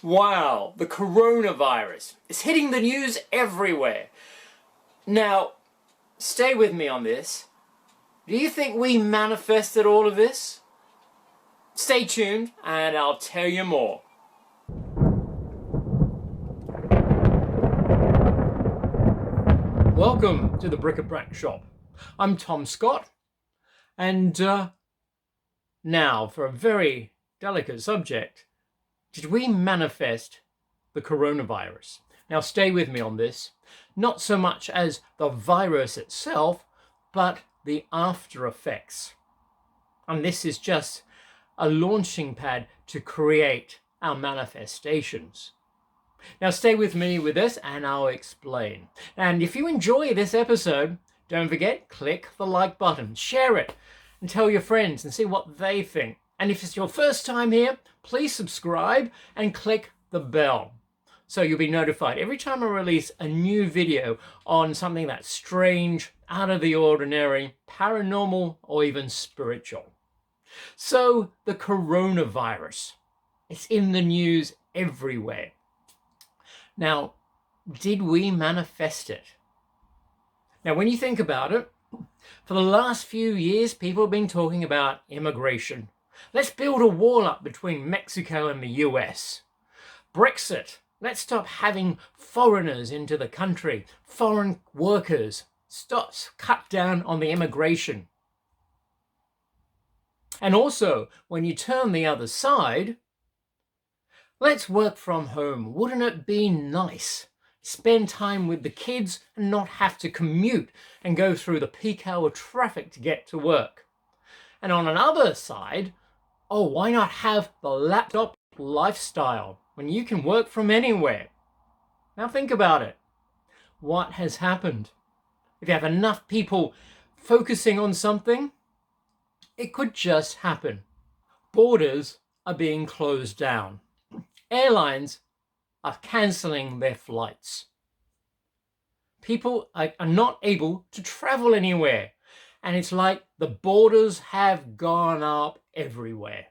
Wow, the coronavirus is hitting the news everywhere. Now, stay with me on this. Do you think we manifested all of this? Stay tuned and I'll tell you more. Welcome to the Brac Shop. I'm Tom Scott, and now for a very delicate subject. Did we manifest the coronavirus? Now stay with me on this. Not so much as the virus itself, but the after effects. And this is just a launching pad to create our manifestations. Now stay with me with this and I'll explain. And if you enjoy this episode, don't forget, click the like button, share it, and tell your friends and see what they think. And if it's your first time here, please subscribe and click the bell so you'll be notified every time I release a new video on something that's strange, out of the ordinary, paranormal, or even spiritual. So the coronavirus, it's in the news everywhere. Now, did we manifest it? Now, when you think about it, for the last few years, people have been talking about immigration. Let's build a wall up between Mexico and the US. Brexit. Let's stop having foreigners into the country. Foreign workers. Cut down on the immigration. And also, when you turn the other side, let's work from home. Wouldn't it be nice? Spend time with the kids and not have to commute and go through the peak hour traffic to get to work. And on another side, oh, why not have the laptop lifestyle when you can work from anywhere? Now think about it. What has happened? If you have enough people focusing on something, it could just happen. Borders are being closed down. Airlines are cancelling their flights. People are not able to travel anywhere. And it's like the borders have gone up everywhere.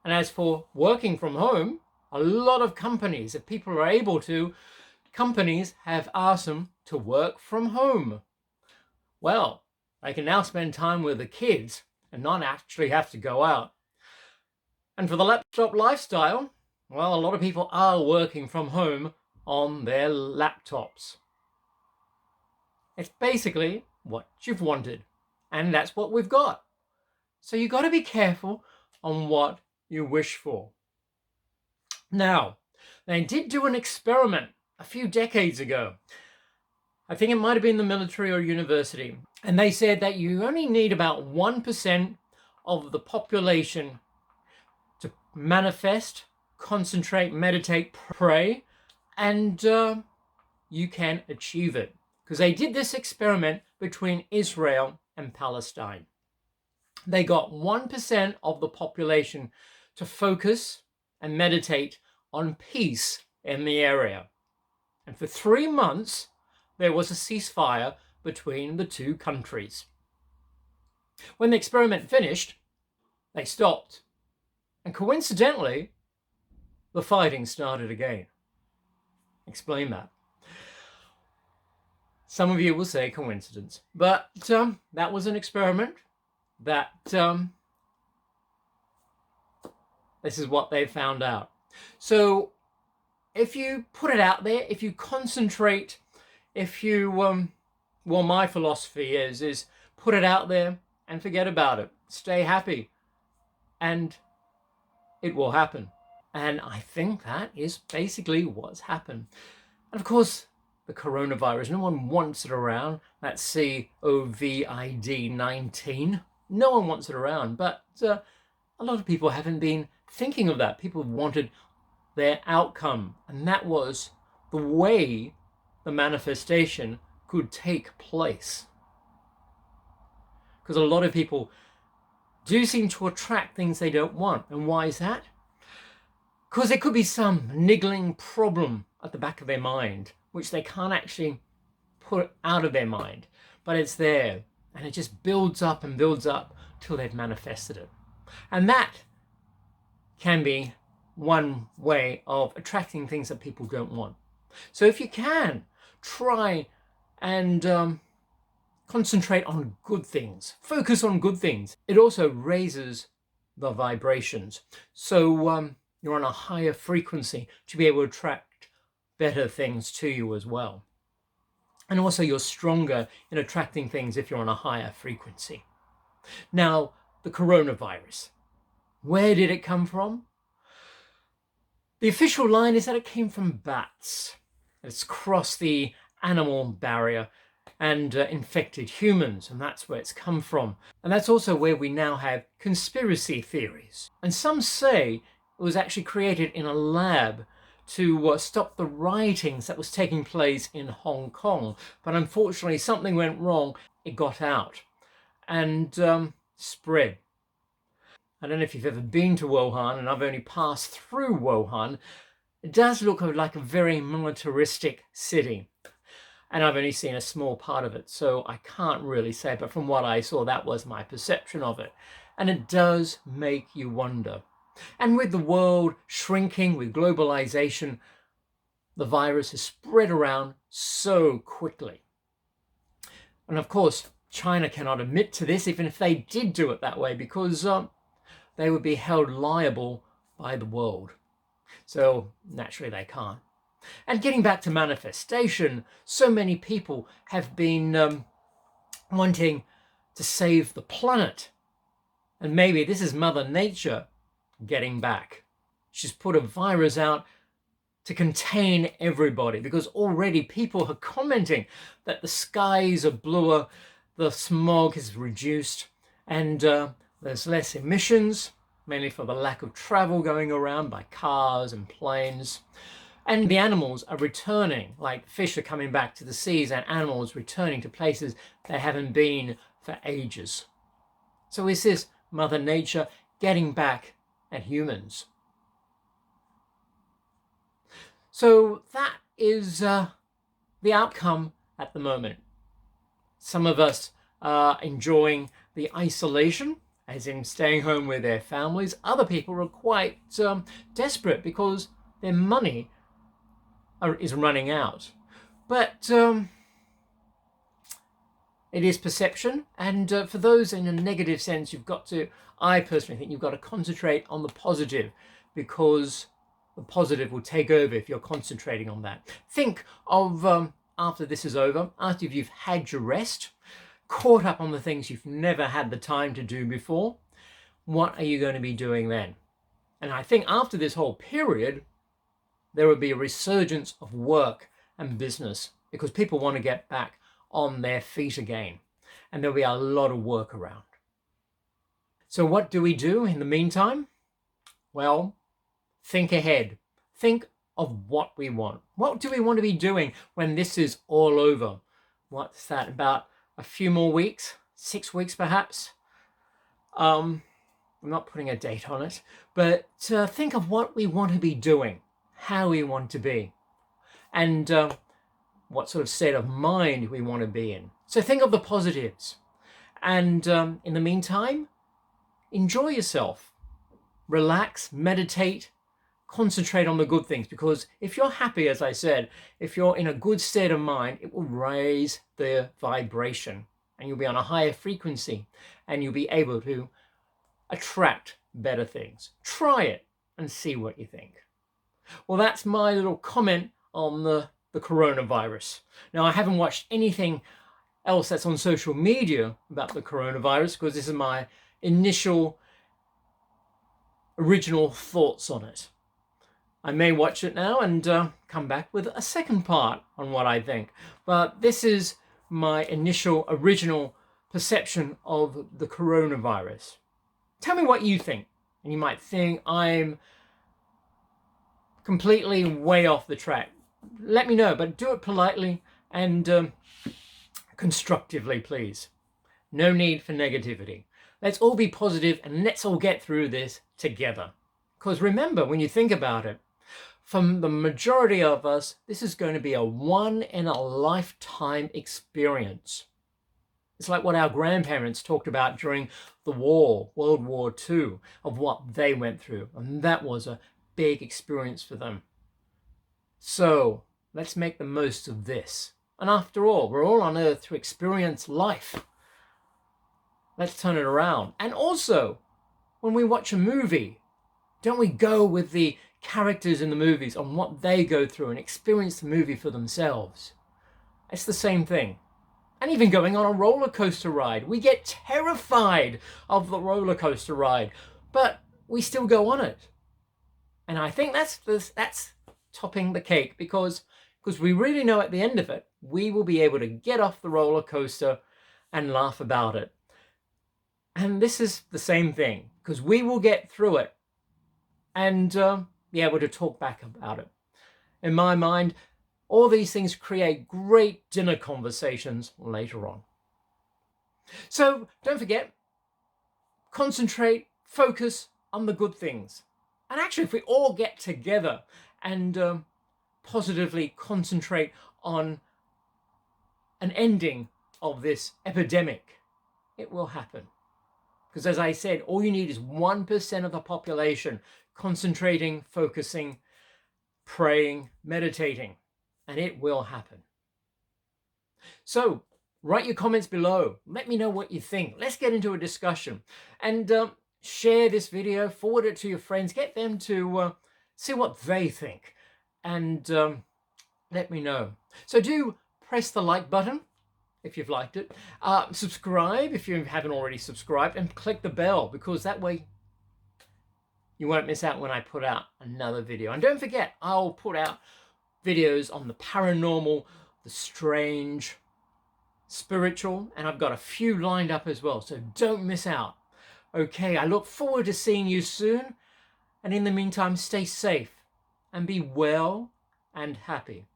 And as for working from home, a lot of companies, if people are able to, companies have asked them to work from home. Well, they can now spend time with the kids and not actually have to go out. And for the laptop lifestyle, well, a lot of people are working from home on their laptops. It's basically what you've wanted, and that's what we've got. So you've got to be careful on what you wish for. Now, they did do an experiment a few decades ago. I think it might have been the military or university, and they said that you only need about 1% of the population to manifest, concentrate, meditate, pray, and you can achieve it. Because they did this experiment between Israel and Palestine. They got 1% of the population to focus and meditate on peace in the area. And for 3 months, there was a ceasefire between the two countries. When the experiment finished, they stopped. And coincidentally, the fighting started again. Explain that. Some of you will say coincidence, but that was an experiment. That this is what they found out. So if you put it out there, if you concentrate, if you well, my philosophy is put it out there and forget about it. Stay happy, and it will happen. And I think that is basically what's happened. And of course, the coronavirus, no one wants it around. That's COVID-19. No one wants it around, but a lot of people haven't been thinking of that. People wanted their outcome, and that was the way the manifestation could take place. Because a lot of people do seem to attract things they don't want. And why is that? Because there could be some niggling problem at the back of their mind, which they can't actually put out of their mind, but it's there, and it just builds up and builds up till they've manifested it. And that can be one way of attracting things that people don't want. So if you can, try and concentrate on good things. Focus on good things. It also raises the vibrations. So you're on a higher frequency to be able to attract better things to you as well. And also you're stronger in attracting things if you're on a higher frequency. Now, the coronavirus. Where did it come from? The official line is that it came from bats. It's crossed the animal barrier and infected humans, and that's where it's come from. And that's also where we now have conspiracy theories. And some say it was actually created in a lab to stop the riotings that was taking place in Hong Kong. But unfortunately, something went wrong. It got out and spread. I don't know if you've ever been to Wuhan, and I've only passed through Wuhan. It does look like a very militaristic city. And I've only seen a small part of it, so I can't really say, but from what I saw, that was my perception of it. And it does make you wonder. And with the world shrinking, with globalization, the virus has spread around so quickly. And of course, China cannot admit to this, even if they did do it that way, because they would be held liable by the world. So naturally they can't. And getting back to manifestation, so many people have been wanting to save the planet. And maybe this is Mother Nature getting back. She's put a virus out to contain everybody, because already people are commenting that the skies are bluer, the smog is reduced, and there's less emissions, mainly for the lack of travel going around by cars and planes. And the animals are returning, like fish are coming back to the seas, and animals returning to places they haven't been for ages. So is this Mother Nature getting back at humans? So that is the outcome at the moment. Some of us are enjoying the isolation, as in staying home with their families. Other people are quite desperate because their money is running out. But it is perception, and for those in a negative sense, I personally think you've got to concentrate on the positive, because the positive will take over if you're concentrating on that. Think of after this is over, after you've had your rest, caught up on the things you've never had the time to do before, what are you going to be doing then? And I think after this whole period, there will be a resurgence of work and business, because people want to get back on their feet again, and there'll be a lot of work around. So what do we do in the meantime? Well, think ahead. Think of what we want. What do we want to be doing when this is all over? What's that, about a few more weeks? 6 weeks perhaps? I'm not putting a date on it, but think of what we want to be doing, how we want to be, and what sort of state of mind we want to be in. So think of the positives. And in the meantime, enjoy yourself. Relax, meditate, concentrate on the good things, because if you're happy, as I said, if you're in a good state of mind, it will raise the vibration and you'll be on a higher frequency and you'll be able to attract better things. Try it and see what you think. Well, that's my little comment on the coronavirus. Now, I haven't watched anything else that's on social media about the coronavirus, because this is my initial original thoughts on it. I may watch it now and come back with a second part on what I think. But this is my initial original perception of the coronavirus. Tell me what you think. And you might think I'm completely way off the track. Let me know, but do it politely and constructively, please. No need for negativity. Let's all be positive and let's all get through this together. Because remember, when you think about it, from the majority of us, this is going to be a one-in-a-lifetime experience. It's like what our grandparents talked about during the war, World War II, of what they went through. And that was a big experience for them. So let's make the most of this. And after all, we're all on earth to experience life. Let's turn it around. And also, when we watch a movie, don't we go with the characters in the movies on what they go through and experience the movie for themselves? It's the same thing. And even going on a roller coaster ride, we get terrified of the roller coaster ride, but we still go on it. And I think that's topping the cake, because we really know at the end of it, we will be able to get off the roller coaster and laugh about it. And this is the same thing, because we will get through it and be able to talk back about it. In my mind, all these things create great dinner conversations later on. So don't forget, concentrate, focus on the good things. And actually, if we all get together and positively concentrate on an ending of this epidemic, it will happen. Because as I said, all you need is 1% of the population concentrating, focusing, praying, meditating, and it will happen. So write your comments below. Let me know what you think. Let's get into a discussion. And share this video, forward it to your friends, get them to see what they think, and let me know. So do press the like button if you've liked it, subscribe if you haven't already subscribed, and click the bell, because that way you won't miss out when I put out another video. And don't forget, I'll put out videos on the paranormal, the strange, spiritual, and I've got a few lined up as well, so don't miss out. Okay, I look forward to seeing you soon, and in the meantime, stay safe and be well and happy.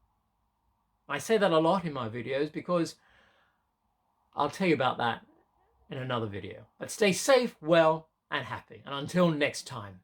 I say that a lot in my videos because I'll tell you about that in another video. But stay safe, well, and happy. And until next time.